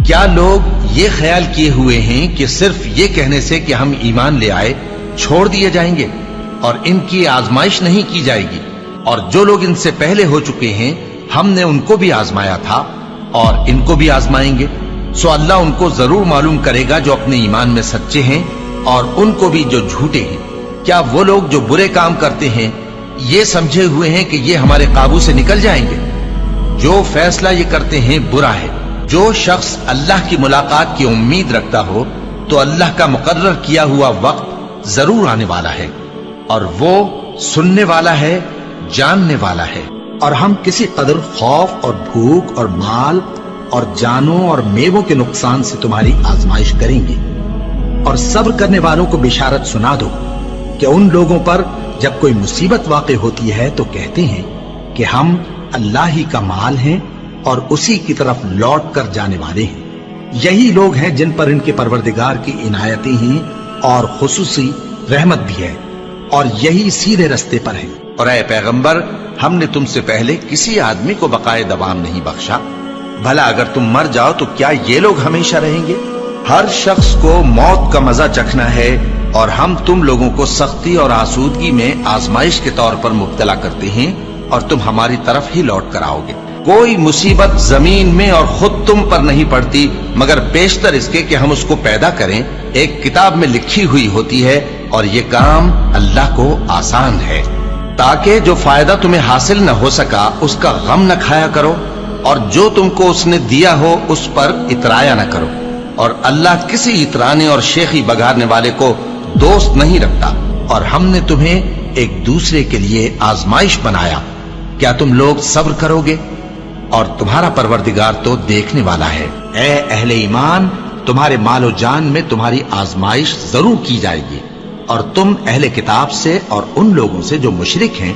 کیا لوگ یہ خیال کیے ہوئے ہیں کہ صرف یہ کہنے سے کہ ہم ایمان لے آئے چھوڑ دیے جائیں گے اور ان کی آزمائش نہیں کی جائے گی؟ اور جو لوگ ان سے پہلے ہو چکے ہیں ہم نے ان کو بھی آزمایا تھا اور ان کو بھی آزمائیں گے، سو اللہ ان کو ضرور معلوم کرے گا جو اپنے ایمان میں سچے ہیں اور ان کو بھی جو جھوٹے ہیں۔ کیا وہ لوگ جو برے کام کرتے ہیں یہ سمجھے ہوئے ہیں کہ یہ ہمارے قابو سے نکل جائیں گے؟ جو فیصلہ یہ کرتے ہیں برا ہے۔ جو شخص اللہ کی ملاقات کی امید رکھتا ہو تو اللہ کا مقرر کیا ہوا وقت ضرور آنے والا ہے، اور وہ سننے والا ہے، جاننے والا ہے۔ اور ہم کسی قدر خوف اور بھوک اور مال اور جانوں اور میووں کے نقصان سے تمہاری آزمائش کریں گے، اور صبر کرنے والوں کو بشارت سنا دو کہ ان لوگوں پر جب کوئی مصیبت واقع ہوتی ہے تو کہتے ہیں کہ ہم اللہ ہی کا مال ہیں اور اسی کی طرف لوٹ کر جانے والے ہیں۔ یہی لوگ ہیں جن پر ان کے پروردگار کی عنایتیں ہیں اور خصوصی رحمت بھی ہے، اور یہی سیدھے رستے پر ہیں۔ اور اے پیغمبر، ہم نے تم سے پہلے کسی آدمی کو بقائے دوام نہیں بخشا، بھلا اگر تم مر جاؤ تو کیا یہ لوگ ہمیشہ رہیں گے؟ ہر شخص کو موت کا مزہ چکھنا ہے، اور ہم تم لوگوں کو سختی اور آسودگی میں آزمائش کے طور پر مبتلا کرتے ہیں، اور تم ہماری طرف ہی لوٹ کر آؤ گے۔ کوئی مصیبت زمین میں اور خود تم پر نہیں پڑتی مگر پیشتر اس کے کہ ہم اس کو پیدا کریں ایک کتاب میں لکھی ہوئی ہوتی ہے، اور یہ کام اللہ کو آسان ہے، تاکہ جو فائدہ تمہیں حاصل نہ ہو سکا اس کا غم نہ کھایا کرو، اور جو تم کو اس نے دیا ہو اس پر اترایا نہ کرو۔ اور اللہ کسی اترانے اور شیخی بگارنے والے کو دوست نہیں رکھتا۔ اور ہم نے تمہیں ایک دوسرے کے لیے آزمائش بنایا، کیا تم لوگ صبر کرو گے؟ اور تمہارا پروردگار تو دیکھنے والا ہے۔ اے اہل ایمان، تمہارے مال و جان میں تمہاری آزمائش ضرور کی جائے گی، اور تم اہل کتاب سے اور ان لوگوں سے جو مشرک ہیں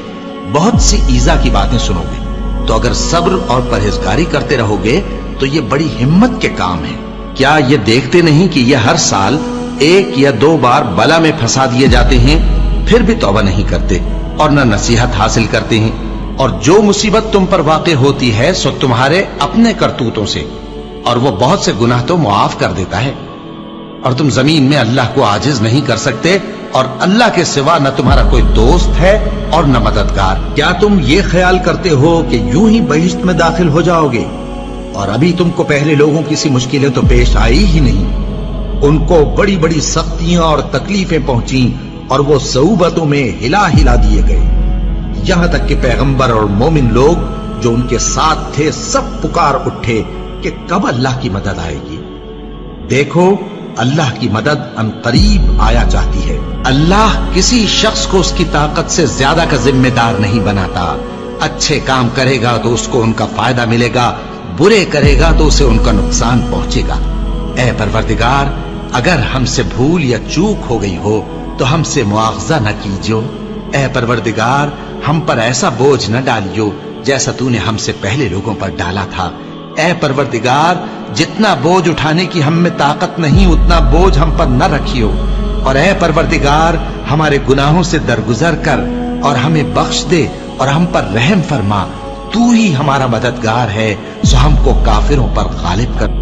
بہت سی ایذا کی باتیں سنو گے، تو اگر صبر اور پرہیزگاری کرتے رہو گے تو یہ بڑی ہمت کے کام ہے۔ کیا یہ دیکھتے نہیں کہ یہ ہر سال 1 یا 2 بار بلا میں پھنسا دیے جاتے ہیں، پھر بھی توبہ نہیں کرتے اور نہ نصیحت حاصل کرتے ہیں؟ اور جو مصیبت تم پر واقع ہوتی ہے سو تمہارے اپنے کرتوتوں سے، اور وہ بہت سے گناہ تو معاف کر دیتا ہے۔ اور تم زمین میں اللہ کو عاجز نہیں کر سکتے، اور اللہ کے سوا نہ تمہارا کوئی دوست ہے اور نہ مددگار۔ کیا تم یہ خیال کرتے ہو کہ یوں ہی بہشت میں داخل ہو جاؤ گے؟ اور ابھی تم کو پہلے لوگوں کی سی مشکلیں تو پیش آئی ہی نہیں۔ ان کو بڑی بڑی سختیاں اور تکلیفیں پہنچیں، اور وہ صعوبتوں میں ہلا ہلا دیے گئے، یہاں تک کہ پیغمبر اور مومن لوگ جو ان کے ساتھ تھے سب پکار اٹھے کہ کب اللہ کی مدد آئے گی۔ دیکھو، اللہ کی مدد ان قریب آیا چاہتی ہے۔ اللہ کسی شخص کو اس کی طاقت سے زیادہ کا ذمہ دار نہیں بناتا۔ اچھے کام کرے گا تو اس کو ان کا فائدہ ملے گا، برے کرے گا تو اسے ان کا نقصان پہنچے گا۔ اے پروردگار، اگر ہم سے بھول یا چوک ہو گئی ہو تو ہم سے مواخذہ نہ کیجو۔ اے پروردگار، ہم پر ایسا بوجھ نہ ڈالیو جیسا تو نے ہم سے پہلے لوگوں پر ڈالا تھا۔ اے پروردگار، جتنا بوجھ اٹھانے کی ہم میں طاقت نہیں اتنا بوجھ ہم پر نہ رکھیو، اور اے پروردگار، ہمارے گناہوں سے درگزر کر اور ہمیں بخش دے اور ہم پر رحم فرما۔ تو ہی ہمارا مددگار ہے، سو ہم کو کافروں پر غالب کر۔